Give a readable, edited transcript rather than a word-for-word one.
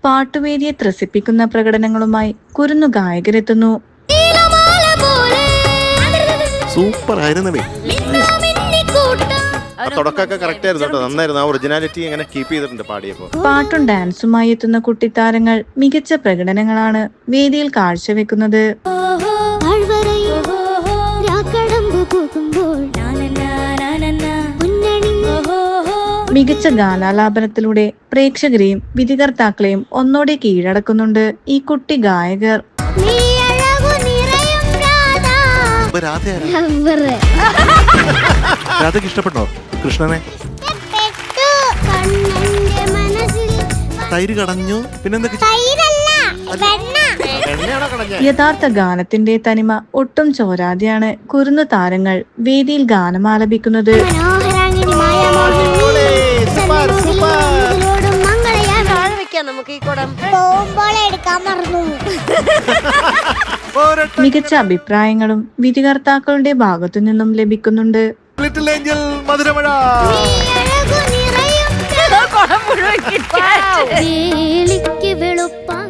പാട്ടുവേദിയെ ത്രസിപ്പിക്കുന്ന പ്രകടനങ്ങളുമായി കുരുന്നു ഗായകരെത്തുന്നു. Super ആയിരുന്നേ. തുടക്കമൊക്കെ correct ആയിരുന്നു കേട്ടോ, നന്നായിരുന്നു. ആ ഒറിജിനാലിറ്റി ഇങ്ങനെ കീപ്പ് ചെയ്തിട്ടുണ്ട് പാടിയപ്പോ. പാട്ടും ഡാൻസുമായി എത്തുന്ന കുട്ടിത്താരങ്ങൾ മികച്ച പ്രകടനങ്ങളാണ് വേദിയിൽ കാഴ്ചവെക്കുന്നത്. മികച്ച ഗാനാലാപനത്തിലൂടെ പ്രേക്ഷകരെയും വിധികർത്താക്കളെയും ഒന്നോടെ കീഴടക്കുന്നുണ്ട് ഈ കുട്ടി ഗായകർ. രാധയ്ക്ക് ഇഷ്ടപ്പെട്ടോ കൃഷ്ണനെ? തൈര് കടഞ്ഞു. പിന്നെന്തൊക്കെ? യഥാർത്ഥ ഗാനത്തിന്റെ തനിമ ഒട്ടും ചോരാതെയാണ് കുരുന്നു താരങ്ങൾ വേദിയിൽ ഗാനമാലപിക്കുന്നത്. മികച്ച അഭിപ്രായങ്ങളും വിധികർത്താക്കളുടെ ഭാഗത്തു നിന്നും ലഭിക്കുന്നുണ്ട്. Little Angel മധുരമഴ. വെളുപ്പാ